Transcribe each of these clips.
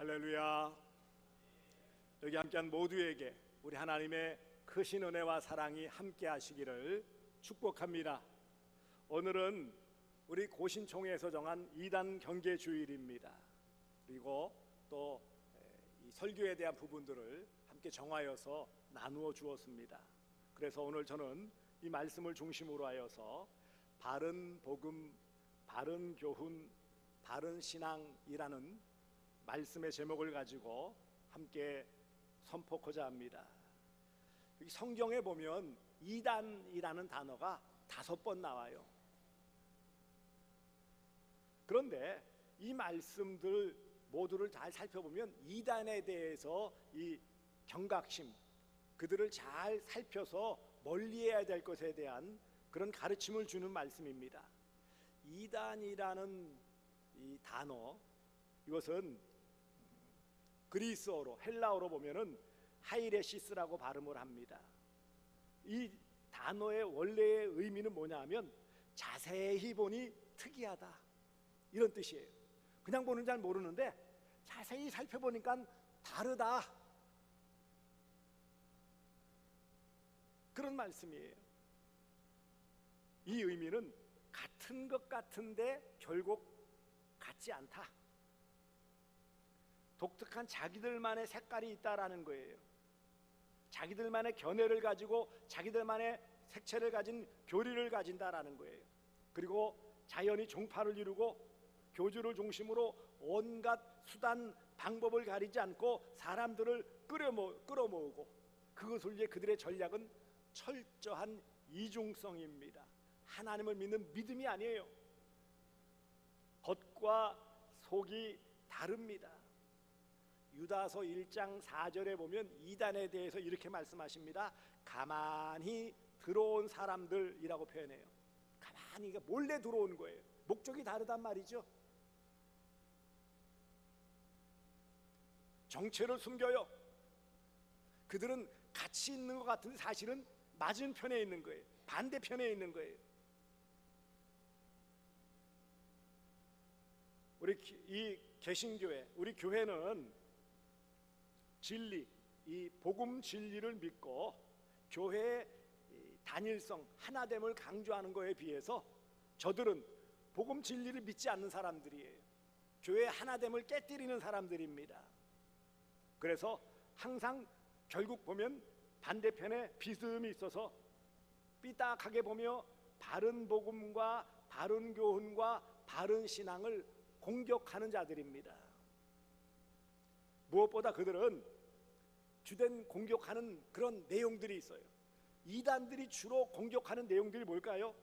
할렐루야. 여기 함께한 모두에게 우리 하나님의 크신 은혜와 사랑이 함께 하시기를 축복합니다. 오늘은 우리 고신총회에서 정한 2단 경계 주일입니다. 그리고 또 이 설교에 대한 부분들을 함께 정하여서 나누어 주었습니다. 그래서 오늘 저는 이 말씀을 중심으로 하여서 바른 복음, 바른 교훈, 바른 신앙이라는 말씀의 제목을 가지고 함께 선포하고자 합니다. 여기 성경에 보면 이단이라는 단어가 5번 나와요. 그런데 이 말씀들 모두를 잘 살펴보면 이단에 대해서 이 경각심, 그들을 잘 살펴서 멀리해야 될 것에 대한 그런 가르침을 주는 말씀입니다. 이단이라는 이 단어, 이것은 그리스어로, 헬라어로 보면은 하이레시스라고 발음을 합니다. 이 단어의 원래의 의미는 뭐냐면 자세히 보니 특이하다, 이런 뜻이에요. 그냥 보는 잘 모르는데 자세히 살펴보니까 다르다, 그런 말씀이에요. 이 의미는 같은 것 같은데 결국 같지 않다, 독특한 자기들만의 색깔이 있다라는 거예요. 자기들만의 견해를 가지고 자기들만의 색채를 가진 교리를 가진다라는 거예요. 그리고 자연히 종파를 이루고 교주를 중심으로 온갖 수단 방법을 가리지 않고 사람들을 끌어모으고, 그것을 위해 그들의 전략은 철저한 이중성입니다. 하나님을 믿는 믿음이 아니에요. 겉과 속이 다릅니다. 유다서 1장 4절에 보면 이단에 대해서 이렇게 말씀하십니다. 가만히 들어온 사람들이라고 표현해요. 가만히, 몰래 들어온 거예요. 목적이 다르단 말이죠. 정체를 숨겨요. 그들은 같이 있는 것 같은데 사실은 맞은편에 있는 거예요. 반대편에 있는 거예요. 우리 이 개신교회, 우리 교회는 진리, 이 복음 진리를 믿고 교회의 단일성, 하나됨을 강조하는 것에 비해서 저들은 복음 진리를 믿지 않는 사람들이에요. 교회의 하나됨을 깨뜨리는 사람들입니다. 그래서 항상 결국 보면 반대편에 비스듬히 있어서 삐딱하게 보며 바른 복음과 바른 교훈과 바른 신앙을 공격하는 자들입니다. 무엇보다 그들은 주된 공격하는 그런 내용들이 있어요. 이단들이 주로 공격하는 내용들이 뭘까요?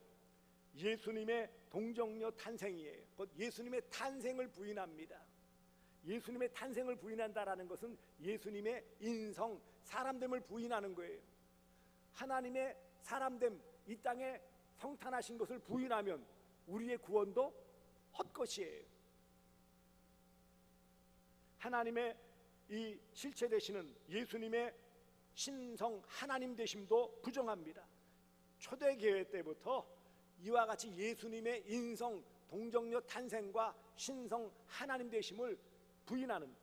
예수님의 동정녀 탄생이에요. 곧 예수님의 탄생을 부인합니다. 예수님의 탄생을 부인한다라는 것은 예수님의 인성, 사람됨을 부인하는 거예요. 하나님의 사람됨, 이 땅에 성탄하신 것을 부인하면 우리의 구원도 헛것이에요. 하나님의 이 실체 되시는 예수님의 신성 하나님 되심도 부정합니다. 초대교회 때부터 이와 같이 예수님의 인성, 동정녀 탄생과 신성 하나님 되심을 부인하는,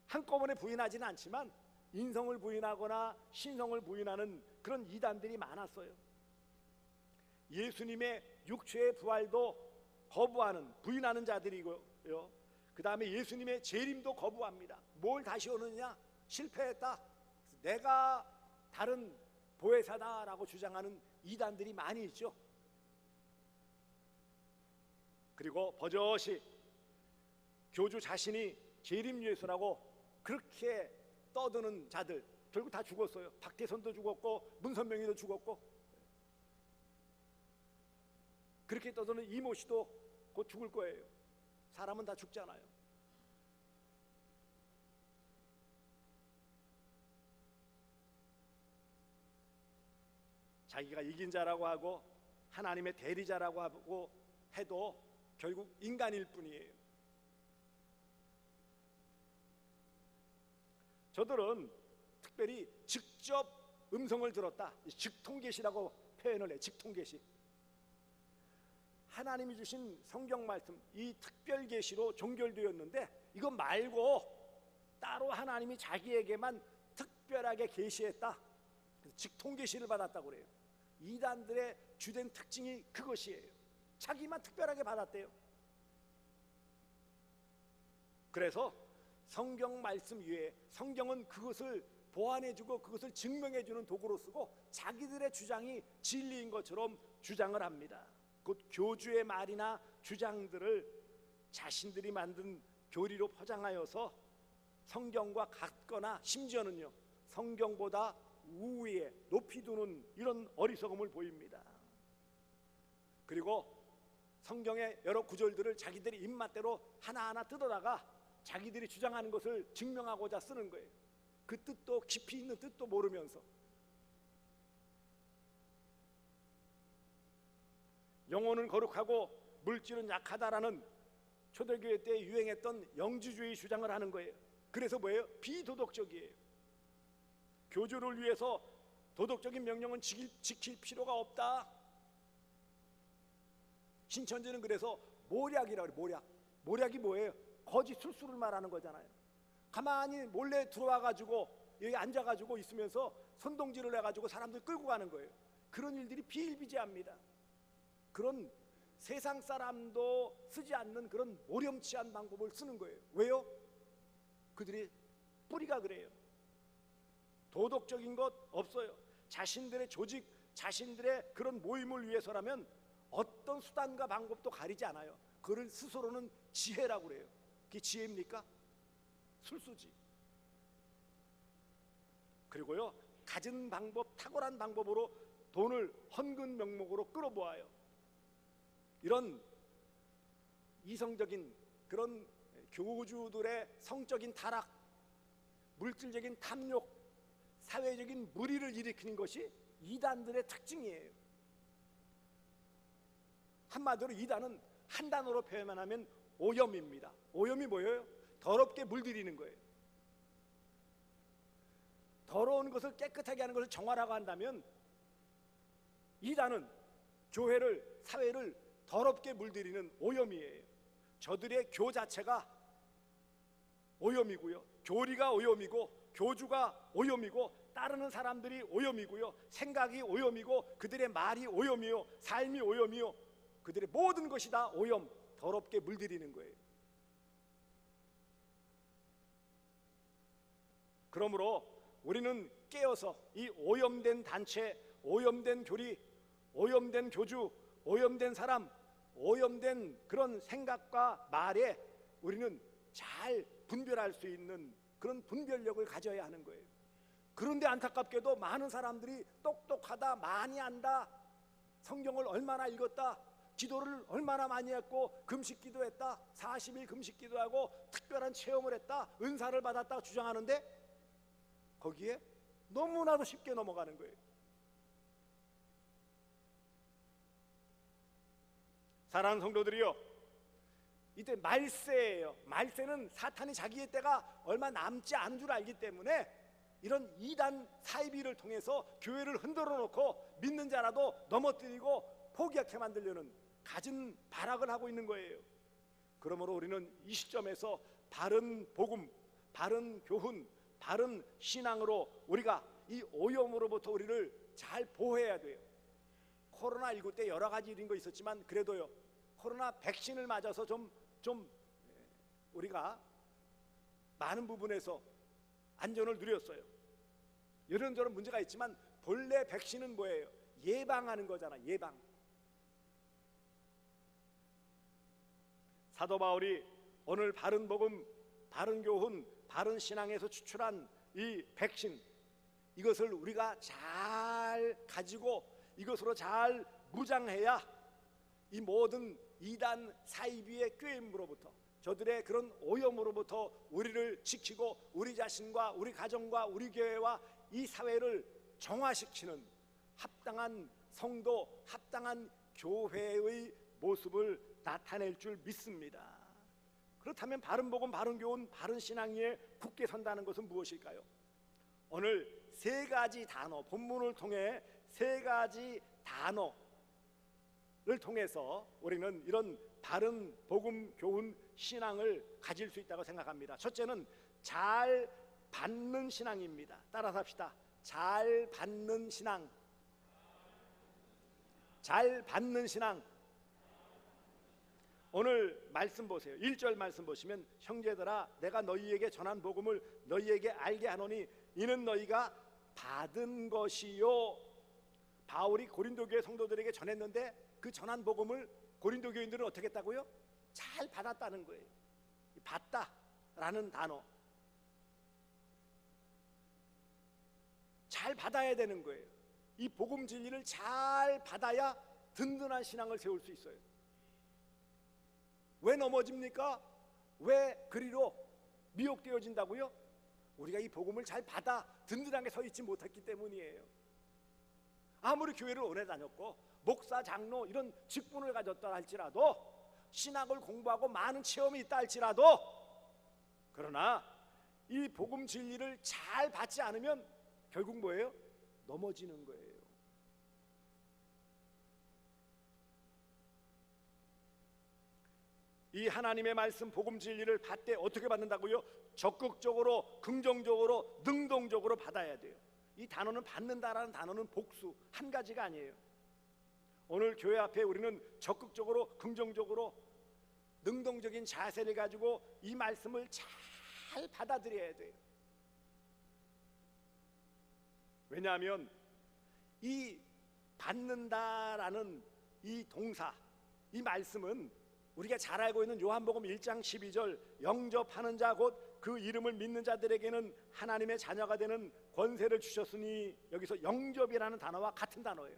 한꺼번에 부인하지는 않지만 인성을 부인하거나 신성을 부인하는 그런 이단들이 많았어요. 예수님의 육체의 부활도 거부하는, 부인하는 자들이고요. 그 다음에 예수님의 재림도 거부합니다. 뭘 다시 오느냐? 실패했다, 내가 다른 보혜사다라고 주장하는 이단들이 많이 있죠. 그리고 버젓이 교주 자신이 재림 예수라고 그렇게 떠드는 자들, 결국 다 죽었어요. 박태선도 죽었고 문선명이도 죽었고, 그렇게 떠드는 이모 씨도 곧 죽을 거예요. 사람은 다 죽잖아요. 자기가 이긴 자라고 하고 하나님의 대리자라고 하고 해도 결국 인간일 뿐이에요. 저들은 특별히 직접 음성을 들었다, 직통계시라고 표현을 해. 직통계시, 하나님이 주신 성경 말씀, 이 특별 계시로 종결되었는데 이거 말고 따로 하나님이 자기에게만 특별하게 계시했다. 직통 계시를 받았다고 그래요. 이단들의 주된 특징이 그것이에요. 자기만 특별하게 받았대요. 그래서 성경 말씀 위에 성경은 그것을 보완해주고 그것을 증명해주는 도구로 쓰고 자기들의 주장이 진리인 것처럼 주장을 합니다. 곧 교주의 말이나 주장들을 자신들이 만든 교리로 포장하여서 성경과 같거나 심지어는요 성경보다 우위에 높이 두는 이런 어리석음을 보입니다. 그리고 성경의 여러 구절들을 자기들이 입맛대로 하나하나 뜯어다가 자기들이 주장하는 것을 증명하고자 쓰는 거예요. 그 뜻도 깊이 있는 뜻도 모르면서. 영혼은 거룩하고 물질은 약하다라는 초대교회 때 유행했던 영지주의 주장을 하는 거예요. 그래서 뭐예요? 비도덕적이에요. 교주를 위해서 도덕적인 명령은 지킬 필요가 없다. 신천지는 그래서 모략이라고 그래요. 모략이 뭐예요? 거짓 술수를 말하는 거잖아요. 가만히 몰래 들어와가지고 여기 앉아가지고 있으면서 선동질을 해가지고 사람들 끌고 가는 거예요. 그런 일들이 비일비재합니다. 그런 세상 사람도 쓰지 않는 그런 모렴치한 방법을 쓰는 거예요. 왜요? 그들이 뿌리가 그래요. 도덕적인 것 없어요. 자신들의 조직, 자신들의 그런 모임을 위해서라면 어떤 수단과 방법도 가리지 않아요. 그를 스스로는 지혜라고 그래요. 그게 지혜입니까? 술수지. 그리고요 가진 방법, 탁월한 방법으로 돈을 헌금 명목으로 끌어모아요. 이런 이성적인 그런 교주들의 성적인 타락, 물질적인 탐욕, 사회적인 무리를 일으키는 것이 이단들의 특징이에요. 한마디로 이단은 한 단어로 표현하면 오염입니다. 오염이 뭐예요? 더럽게 물들이는 거예요. 더러운 것을 깨끗하게 하는 것을 정화라고 한다면 이단은 교회를, 사회를 더럽게 물들이는 오염이에요. 저들의 교 자체가 오염이고요, 교리가 오염이고, 교주가 오염이고, 따르는 사람들이 오염이고요, 생각이 오염이고, 그들의 말이 오염이요, 삶이 오염이요, 그들의 모든 것이 다 오염, 더럽게 물들이는 거예요. 그러므로 우리는 깨어서 이 오염된 단체, 오염된 교리, 오염된 교주, 오염된 사람, 오염된 그런 생각과 말에 우리는 잘 분별할 수 있는 그런 분별력을 가져야 하는 거예요. 그런데 안타깝게도 많은 사람들이 똑똑하다, 많이 안다, 성경을 얼마나 읽었다, 기도를 얼마나 많이 했고 금식기도 했다, 40일 금식기도 하고 특별한 체험을 했다, 은사를 받았다 주장하는데 거기에 너무나도 쉽게 넘어가는 거예요. 사랑하는 성도들이요, 이때 말세예요. 말세는 사탄이 자기의 때가 얼마 남지 않은 줄 알기 때문에 이런 이단 사이비를 통해서 교회를 흔들어 놓고 믿는 자라도 넘어뜨리고 포기하게 만들려는 갖은 발악을 하고 있는 거예요. 그러므로 우리는 이 시점에서 바른 복음, 바른 교훈, 바른 신앙으로 우리가 이 오염으로부터 우리를 잘 보호해야 돼요. 코로나19 때 여러 가지 이런 거 있었지만 그래도요, 코로나 백신을 맞아서 좀 우리가 많은 부분에서 안전을 누렸어요. 이런저런 문제가 있지만 본래 백신은 뭐예요? 예방하는 거잖아. 예방. 사도 바울이 오늘 바른 복음, 바른 교훈, 바른 신앙에서 추출한 이 백신, 이것을 우리가 잘 가지고 이것으로 잘 무장해야 이 모든 이단 사이비의 꾀임으로부터, 저들의 그런 오염으로부터 우리를 지키고 우리 자신과 우리 가정과 우리 교회와 이 사회를 정화시키는 합당한 성도, 합당한 교회의 모습을 나타낼 줄 믿습니다. 그렇다면 바른 복음, 바른 교훈, 바른 신앙 위에 굳게 선다는 것은 무엇일까요? 오늘 세 가지 단어, 본문을 통해 세 가지 단어를 통해서 우리는 이런 바른 복음, 교훈, 신앙을 가질 수 있다고 생각합니다. 첫째는 잘 받는 신앙입니다. 따라서 합시다. 잘 받는 신앙. 잘 받는 신앙. 오늘 말씀 보세요. 1절 말씀 보시면 형제들아 내가 너희에게 전한 복음을 너희에게 알게 하노니 이는 너희가 받은 것이요. 바울이 고린도 교회 성도들에게 전했는데 그 전한 복음을 고린도 교인들은 어떻게 했다고요? 잘 받았다는 거예요. 받다라는 단어, 잘 받아야 되는 거예요. 이 복음 진리를 잘 받아야 든든한 신앙을 세울 수 있어요. 왜 넘어집니까? 왜 그리로 미혹되어진다고요? 우리가 이 복음을 잘 받아 든든하게 서 있지 못했기 때문이에요. 아무리 교회를 오래 다녔고 목사, 장로 이런 직분을 가졌다 할지라도, 신학을 공부하고 많은 체험이 있다 할지라도, 그러나 이 복음 진리를 잘 받지 않으면 결국 뭐예요? 넘어지는 거예요. 이 하나님의 말씀 복음 진리를 받되 어떻게 받는다고요? 적극적으로, 긍정적으로, 능동적으로 받아야 돼요. 이 단어는 받는다라는 단어는 복수, 한 가지가 아니에요. 오늘 교회 앞에 우리는 적극적으로, 긍정적으로, 능동적인 자세를 가지고 이 말씀을 잘 받아들여야 돼요. 왜냐하면 이 받는다라는 이 동사, 이 말씀은 우리가 잘 알고 있는 요한복음 1장 12절 영접하는 자 곧 그 이름을 믿는 자들에게는 하나님의 자녀가 되는 권세를 주셨으니, 여기서 영접이라는 단어와 같은 단어예요.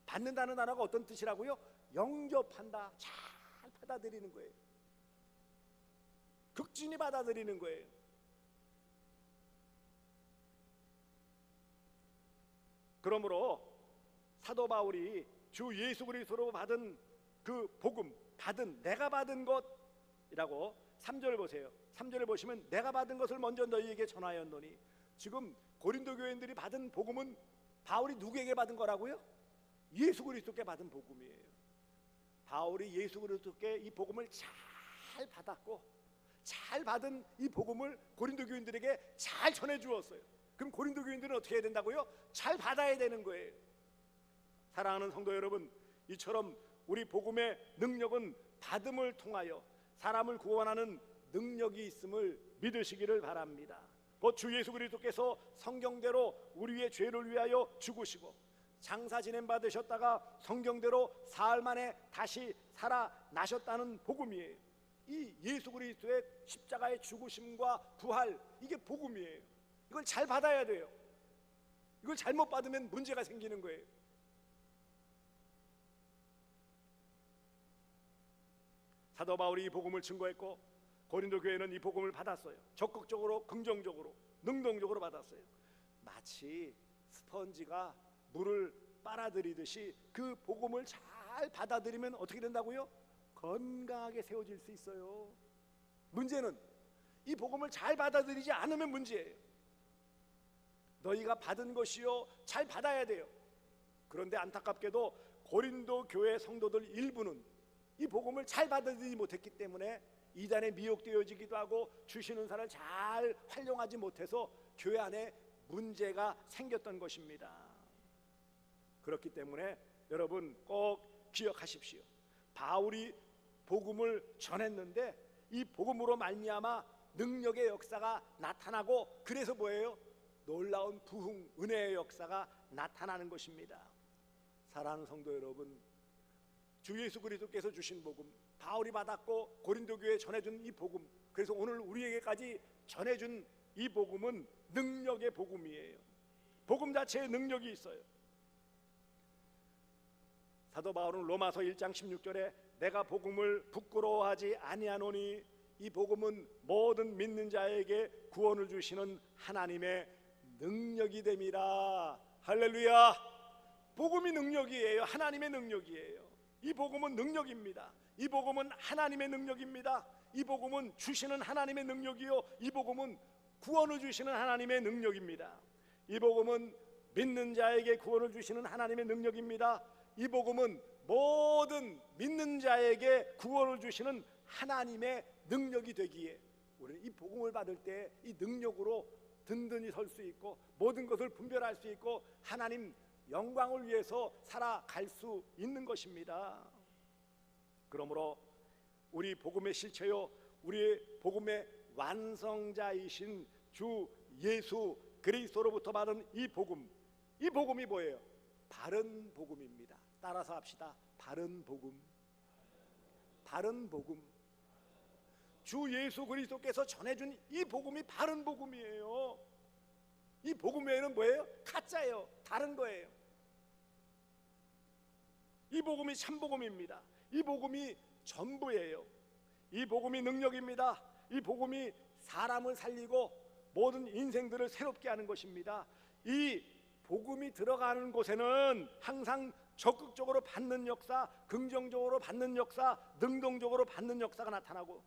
받는다는 단어가 어떤 뜻이라고요? 영접한다, 잘 받아들이는 거예요. 극진히 받아들이는 거예요. 그러므로 사도 바울이 주 예수 그리스도로 받은 그 복음, 받은, 내가 받은 것이라고 3절 보세요. 3절에 보시면 내가 받은 것을 먼저 너희에게 전하였노니, 지금 고린도 교인들이 받은 복음은 바울이 누구에게 받은 거라고요? 예수 그리스도께 받은 복음이에요. 바울이 예수 그리스도께 이 복음을 잘 받았고, 잘 받은 이 복음을 고린도 교인들에게 잘 전해 주었어요. 그럼 고린도 교인들은 어떻게 해야 된다고요? 잘 받아야 되는 거예요. 사랑하는 성도 여러분, 이처럼 우리 복음의 능력은 받음을 통하여 사람을 구원하는 능력이 있음을 믿으시기를 바랍니다. 곧 주 예수 그리스도께서 성경대로 우리의 죄를 위하여 죽으시고 장사 지냄 받으셨다가 성경대로 사흘 만에 다시 살아나셨다는 복음이에요. 이 예수 그리스도의 십자가의 죽으심과 부활, 이게 복음이에요. 이걸 잘 받아야 돼요. 이걸 잘못 받으면 문제가 생기는 거예요. 사도 바울이 이 복음을 증거했고 고린도 교회는 이 복음을 받았어요. 적극적으로, 긍정적으로, 능동적으로 받았어요. 마치 스펀지가 물을 빨아들이듯이 그 복음을 잘 받아들이면 어떻게 된다고요? 건강하게 세워질 수 있어요. 문제는 이 복음을 잘 받아들이지 않으면 문제예요. 너희가 받은 것이요, 잘 받아야 돼요. 그런데 안타깝게도 고린도 교회 성도들 일부는 이 복음을 잘 받아들이지 못했기 때문에 이단에 미혹되어지기도 하고 주시는 사를 잘 활용하지 못해서 교회 안에 문제가 생겼던 것입니다. 그렇기 때문에 여러분 꼭 기억하십시오. 바울이 복음을 전했는데 이 복음으로 말미암아 능력의 역사가 나타나고, 그래서 뭐예요? 놀라운 부흥, 은혜의 역사가 나타나는 것입니다. 사랑하는 성도 여러분, 주 예수 그리스도께서 주신 복음, 바울이 받았고 고린도 교회에 전해준 이 복음, 그래서 오늘 우리에게까지 전해준 이 복음은 능력의 복음이에요. 복음 자체에 능력이 있어요. 사도 바울은 로마서 1장 16절에 내가 복음을 부끄러워하지 아니하노니 이 복음은 모든 믿는 자에게 구원을 주시는 하나님의 능력이 됨이라. 할렐루야. 복음이 능력이에요. 하나님의 능력이에요. 이 복음은 능력입니다. 이 복음은 하나님의 능력입니다. 이 복음은 주시는 하나님의 능력이요, 이 복음은 구원을 주시는 하나님의 능력입니다. 이 복음은 믿는 자에게 구원을 주시는 하나님의 능력입니다. 이 복음은 모든 믿는 자에게 구원을 주시는 하나님의 능력이 되기에 우리는 이 복음을 받을 때 이 능력으로 든든히 설 수 있고 모든 것을 분별할 수 있고 하나님 영광을 위해서 살아갈 수 있는 것입니다. 그러므로 우리 복음의 실체요, 우리 복음의 완성자이신 주 예수 그리스도로부터 받은 이 복음이 뭐예요? 바른 복음입니다. 따라서 합시다. 바른 복음. 바른 복음. 주 예수 그리스도께서 전해준 이 복음이 바른 복음이에요. 이 복음 외에는 뭐예요? 가짜예요. 다른 거예요. 이 복음이 참 복음입니다. 이 복음이 전부예요. 이 복음이 능력입니다. 이 복음이 사람을 살리고 모든 인생들을 새롭게 하는 것입니다. 이 복음이 들어가는 곳에는 항상 적극적으로 받는 역사, 긍정적으로 받는 역사, 능동적으로 받는 역사가 나타나고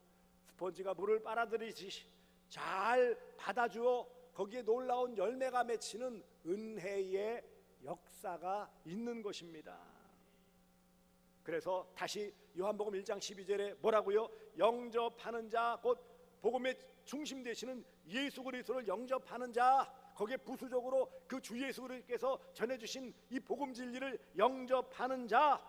스펀지가 물을 빨아들이듯이 잘 받아주어 거기에 놀라운 열매가 맺히는 은혜의 역사가 있는 것입니다. 그래서 다시 요한복음 1장 12절에 뭐라고요? 영접하는 자, 곧 복음의 중심 되시는 예수 그리스도를 영접하는 자, 거기에 부수적으로 그 주 예수 그리스도께서 전해주신 이 복음 진리를 영접하는 자,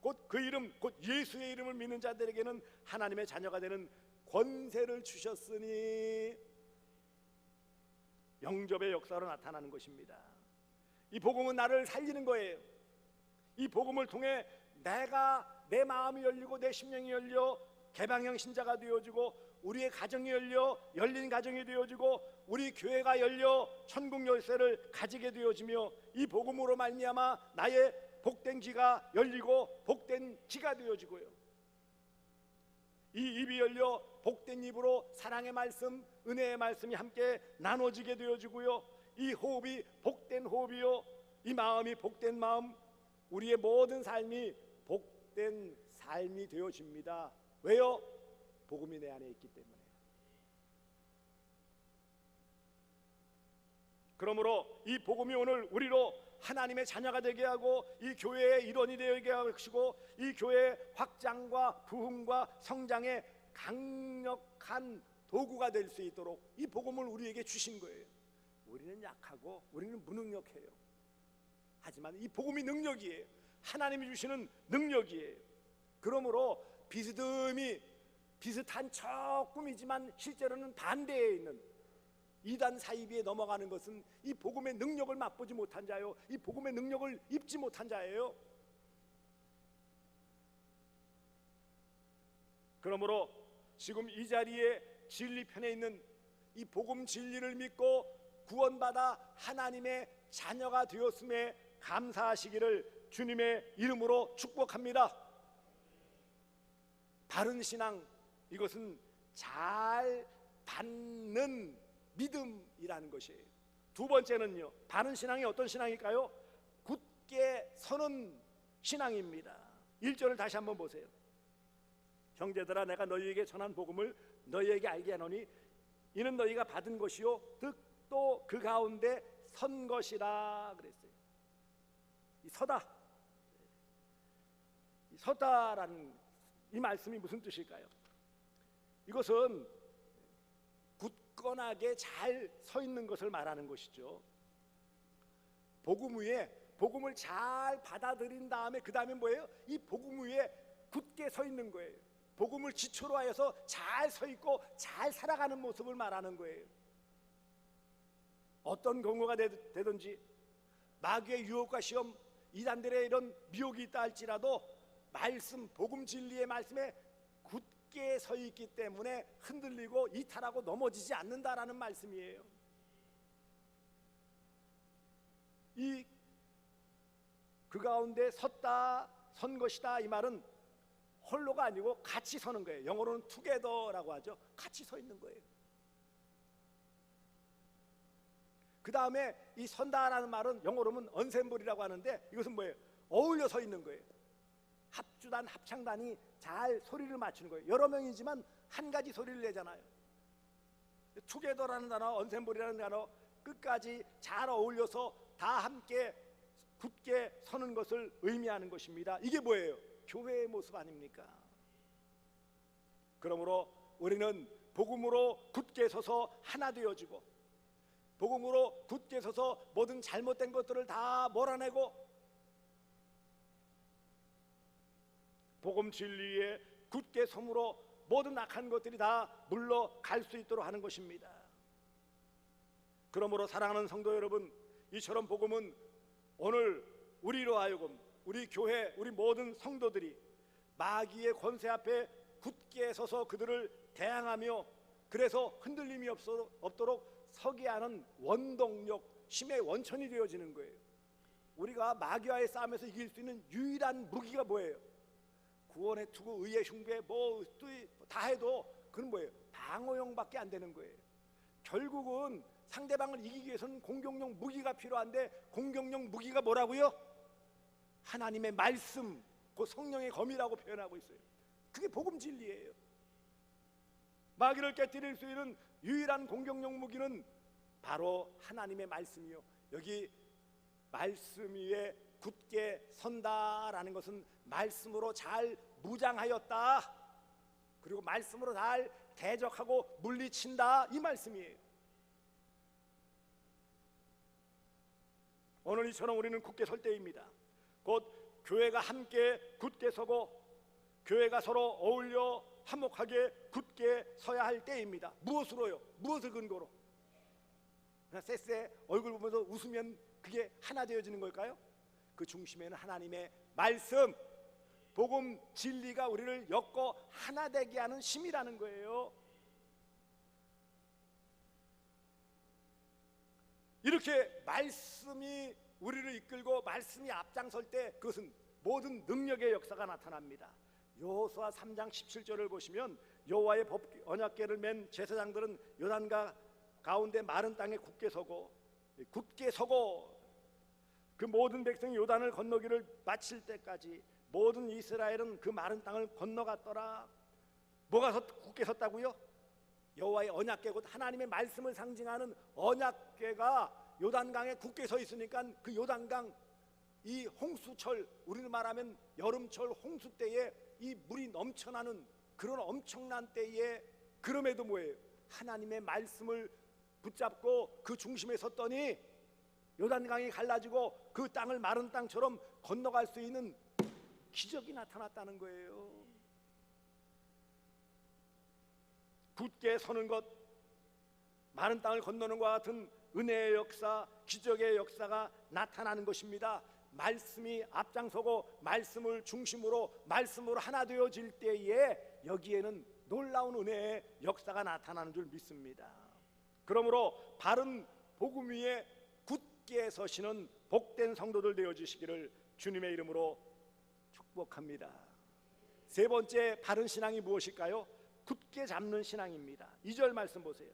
곧 그 이름, 곧 예수의 이름을 믿는 자들에게는 하나님의 자녀가 되는 권세를 주셨으니 영접의 역사로 나타나는 것입니다. 이 복음은 나를 살리는 거예요. 이 복음을 통해 내가 내 마음이 열리고 내 심령이 열려 개방형 신자가 되어지고 우리의 가정이 열려 열린 가정이 되어지고 우리 교회가 열려 천국 열쇠를 가지게 되어지며 이 복음으로 말미암아 나의 복된 귀가 열리고 복된 귀가 되어지고요. 이 입이 열려 복된 입으로 사랑의 말씀, 은혜의 말씀이 함께 나눠지게 되어지고요. 이 호흡이 복된 호흡이요, 이 마음이 복된 마음, 우리의 모든 삶이 복된 삶이 되어집니다. 왜요? 복음이 내 안에 있기 때문에. 그러므로 이 복음이 오늘 우리로 하나님의 자녀가 되게 하고 이 교회의 일원이 되게 하시고 이 교회의 확장과 부흥과 성장의 강력한 도구가 될 수 있도록 이 복음을 우리에게 주신 거예요. 우리는 약하고 우리는 무능력해요. 하지만 이 복음이 능력이에요. 하나님이 주시는 능력이에요. 그러므로 비슷한 조금이지만 실제로는 반대에 있는 이단 사이비에 넘어가는 것은 이 복음의 능력을 맛보지 못한 자요, 이 복음의 능력을 입지 못한 자예요. 그러므로 지금 이 자리에 진리편에 있는 이 복음 진리를 믿고 구원받아 하나님의 자녀가 되었음에 감사하시기를 주님의 이름으로 축복합니다. 바른 신앙, 이것은 잘 받는 믿음이라는 것이에요. 두 번째는요, 바른 신앙이 어떤 신앙일까요? 굳게 서는 신앙입니다. 1절을 다시 한번 보세요. 형제들아, 내가 너희에게 전한 복음을 너희에게 알게 하노니 이는 너희가 받은 것이요 득 또 그 가운데 선 것이라 그랬어요. 이 서다라는 이 말씀이 무슨 뜻일까요? 이것은 굳건하게 잘 서 있는 것을 말하는 것이죠. 복음 위에 복음을 잘 받아들인 다음에 그 다음에 뭐예요? 이 복음 위에 굳게 서 있는 거예요. 복음을 기초로 하여서 잘 서 있고 잘 살아가는 모습을 말하는 거예요. 어떤 경우가 되든지 마귀의 유혹과 시험, 이단들의 이런 미혹이 있다 할지라도 말씀, 복음 진리의 말씀에 굳게 서 있기 때문에 흔들리고 이탈하고 넘어지지 않는다라는 말씀이에요. 그 가운데 선 것이다, 이 말은 홀로가 아니고 같이 서는 거예요. 영어로는 together라고 하죠. 같이 서 있는 거예요. 그 다음에 이 선다라는 말은 영어로는 언셈블이라고 하는데 이것은 뭐예요? 어울려 서 있는 거예요. 합주단, 합창단이 잘 소리를 맞추는 거예요. 여러 명이지만 한 가지 소리를 내잖아요. 투게더라는 단어, 언셈블이라는 단어 끝까지 잘 어울려서 다 함께 굳게 서는 것을 의미하는 것입니다. 이게 뭐예요? 교회의 모습 아닙니까? 그러므로 우리는 복음으로 굳게 서서 하나 되어지고, 복음으로 굳게 서서 모든 잘못된 것들을 다 몰아내고 복음 진리에 굳게 섬으로 모든 악한 것들이 다 물러갈 수 있도록 하는 것입니다. 그러므로 사랑하는 성도 여러분, 이처럼 복음은 오늘 우리로 하여금, 우리 교회, 우리 모든 성도들이 마귀의 권세 앞에 굳게 서서 그들을 대항하며, 그래서 흔들림이 없도록 서게 하는 원동력, 힘의 원천이 되어지는 거예요. 우리가 마귀와의 싸움에서 이길 수 있는 유일한 무기가 뭐예요? 구원의 투구, 의의 흉배, 다 해도 그건 뭐예요? 방어용밖에 안 되는 거예요. 결국은 상대방을 이기기 위해서는 공격용 무기가 필요한데, 공격용 무기가 뭐라고요? 하나님의 말씀, 그 성령의 검이라고 표현하고 있어요. 그게 복음 진리예요. 마귀를 깨뜨릴 수 있는 유일한 공격용 무기는 바로 하나님의 말씀이요. 여기 말씀 위에 굳게 선다라는 것은 말씀으로 잘 무장하였다, 그리고 말씀으로 잘 대적하고 물리친다, 이 말씀이에요. 오늘 이처럼 우리는 굳게 설 때입니다. 곧 교회가 함께 굳게 서고 교회가 서로 어울려 화목하게 굳게 서야 할 때입니다. 무엇으로요? 무엇을 근거로? 그냥 쎄쎄 얼굴 보면서 웃으면 그게 하나 되어지는 걸까요? 그 중심에는 하나님의 말씀, 복음 진리가 우리를 엮어 하나 되게 하는 힘이라는 거예요. 이렇게 말씀이 우리를 이끌고 말씀이 앞장설 때 그것은 모든 능력의 역사가 나타납니다. 여호수아 3장 17절을 보시면 여호와의 법 언약궤를 맨 제사장들은 요단강 가운데 마른 땅에 굳게 서고 그 모든 백성이 요단을 건너기를 마칠 때까지 모든 이스라엘은 그 마른 땅을 건너갔더라. 뭐가 굳게 섰다고요? 여호와의 언약궤, 곧 하나님의 말씀을 상징하는 언약궤가 요단강에 굳게 서 있으니까 그 요단강, 이 홍수철, 우리를 말하면 여름철 홍수 때에 이 물이 넘쳐나는 그런 엄청난 때에, 그럼에도 뭐예요? 하나님의 말씀을 붙잡고 그 중심에 섰더니 요단강이 갈라지고 그 땅을 마른 땅처럼 건너갈 수 있는 기적이 나타났다는 거예요. 굳게 서는 것, 마른 땅을 건너는 것과 같은 은혜의 역사, 기적의 역사가 나타나는 것입니다. 말씀이 앞장서고 말씀을 중심으로 말씀으로 하나 되어질 때에 여기에는 놀라운 은혜의 역사가 나타나는 줄 믿습니다. 그러므로 바른 복음 위에 굳게 서시는 복된 성도들 되어주시기를 주님의 이름으로 축복합니다. 세 번째 바른 신앙이 무엇일까요? 굳게 잡는 신앙입니다. 2절 말씀 보세요.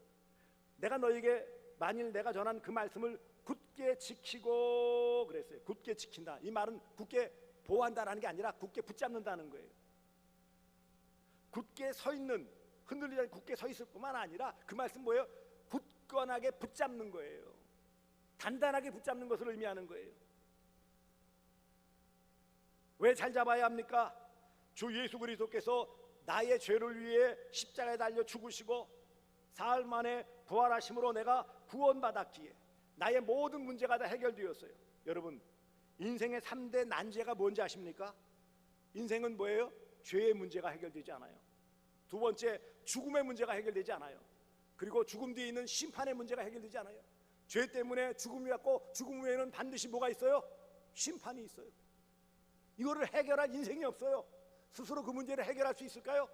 내가 너에게 만일 내가 전한 그 말씀을 굳게 지키고 그랬어요. 굳게 지킨다. 이 말은 굳게 보호한다라는 게 아니라 굳게 붙잡는다는 거예요. 굳게 서 있는, 흔들리지 않고 굳게 서 있을 뿐만 아니라 그 말씀 뭐예요? 굳건하게 붙잡는 거예요. 단단하게 붙잡는 것을 의미하는 거예요. 왜 잘 잡아야 합니까? 주 예수 그리스도께서 나의 죄를 위해 십자가에 달려 죽으시고 사흘 만에 부활하심으로 내가 구원받았기에 나의 모든 문제가 다 해결되었어요. 여러분, 인생의 3대 난제가 뭔지 아십니까? 인생은 뭐예요? 죄의 문제가 해결되지 않아요. 두 번째, 죽음의 문제가 해결되지 않아요. 그리고 죽음 뒤에 있는 심판의 문제가 해결되지 않아요. 죄 때문에 죽음이 왔고 죽음 후에는 반드시 뭐가 있어요? 심판이 있어요. 이거를 해결할 인생이 없어요. 스스로 그 문제를 해결할 수 있을까요?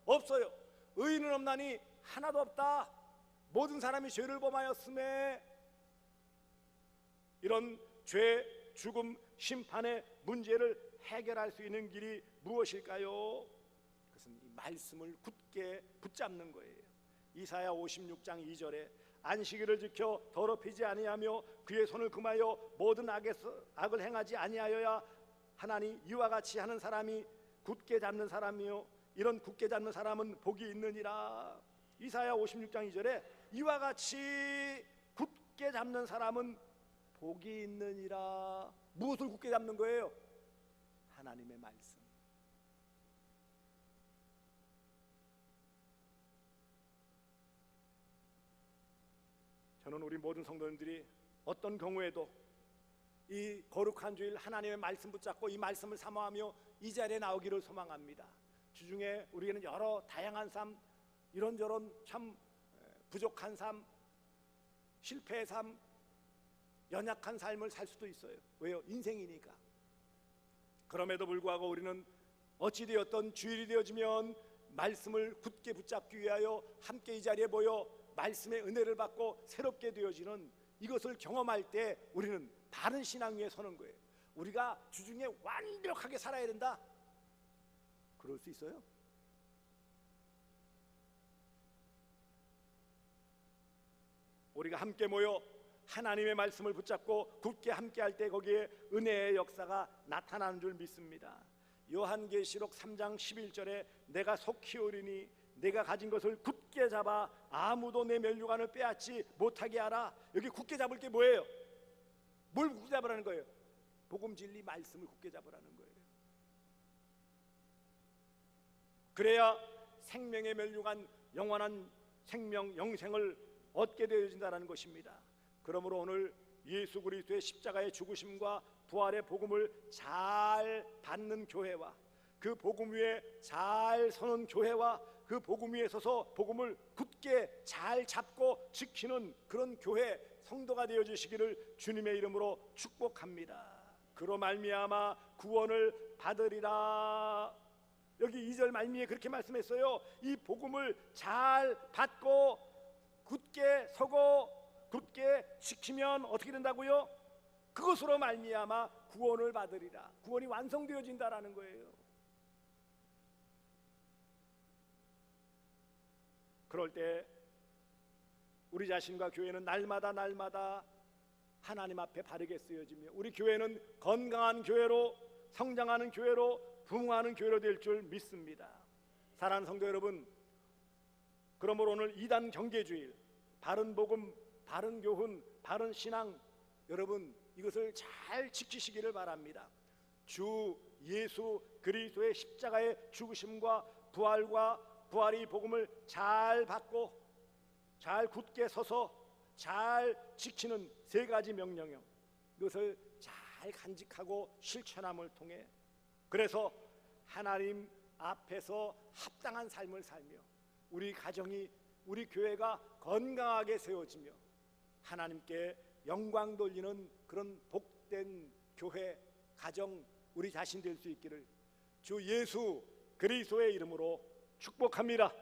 없어요. 의인은 없나니 하나도 없다. 모든 사람이 죄를 범하였음에. 이런 죄, 죽음, 심판의 문제를 해결할 수 있는 길이 무엇일까요? 그것은 이 말씀을 굳게 붙잡는 거예요. 이사야 56장 2절에 안식일을 지켜 더럽히지 아니하며 그의 손을 금하여 모든 악을 행하지 아니하여야 하나니 이와 같이 하는 사람이 굳게 잡는 사람이요 이런 굳게 잡는 사람은 복이 있느니라. 이사야 56장 2절에 이와 같이 굳게 잡는 사람은 복이 있느니라. 무엇을 굳게 잡는 거예요? 하나님의 말씀. 저는 우리 모든 성도님들이 어떤 경우에도 이 거룩한 주일 하나님의 말씀 붙잡고 이 말씀을 사모하며 이 자리에 나오기를 소망합니다. 주중에 우리에는 여러 다양한 삶, 이런저런 참 부족한 삶, 실패의 삶, 연약한 삶을 살 수도 있어요. 왜요? 인생이니까. 그럼에도 불구하고 우리는 어찌되었던 주일이 되어지면 말씀을 굳게 붙잡기 위하여 함께 이 자리에 모여 말씀의 은혜를 받고 새롭게 되어지는 이것을 경험할 때 우리는 바른 신앙 위에 서는 거예요. 우리가 주중에 완벽하게 살아야 된다? 그럴 수 있어요? 우리가 함께 모여 하나님의 말씀을 붙잡고 굳게 함께할 때 거기에 은혜의 역사가 나타나는 줄 믿습니다. 요한계시록 3장 11절에 내가 속히 오리니 내가 가진 것을 굳게 잡아 아무도 내 면류관을 빼앗지 못하게 하라. 여기 굳게 잡을 게 뭐예요? 뭘 굳게 잡으라는 거예요? 복음 진리 말씀을 굳게 잡으라는 거예요. 그래야 생명의 면류관, 영원한 생명, 영생을 얻게 되어진다는 것입니다. 그러므로 오늘 예수 그리스도의 십자가의 죽으심과 부활의 복음을 잘 받는 교회와 그 복음 위에 잘 서는 교회와 그 복음 위에 서서 복음을 굳게 잘 잡고 지키는 그런 교회 성도가 되어 주시기를 주님의 이름으로 축복합니다. 그로 말미암아 구원을 받으리라. 여기 2절 말미에 그렇게 말씀했어요. 이 복음을 잘 받고 굳게 서고 굳게 지키면 어떻게 된다고요? 그것으로 말미암아 구원을 받으리라. 구원이 완성되어진다라는 거예요. 그럴 때 우리 자신과 교회는 날마다 하나님 앞에 바르게 쓰여지며 우리 교회는 건강한 교회로, 성장하는 교회로, 부흥하는 교회로 될 줄 믿습니다. 사랑하는 성도 여러분, 그러므로 오늘 이단 경계주일, 바른 복음, 바른 교훈, 바른 신앙, 여러분 이것을 잘 지키시기를 바랍니다. 주 예수 그리스도의 십자가의 죽으심과 부활이 복음을 잘 받고 잘 굳게 서서 잘 지키는 세 가지 명령형, 이것을 잘 간직하고 실천함을 통해 그래서 하나님 앞에서 합당한 삶을 살며 우리 가정이, 우리 교회가 건강하게 세워지며 하나님께 영광 돌리는 그런 복된 교회, 가정, 우리 자신 될 수 있기를 주 예수 그리스도의 이름으로 축복합니다.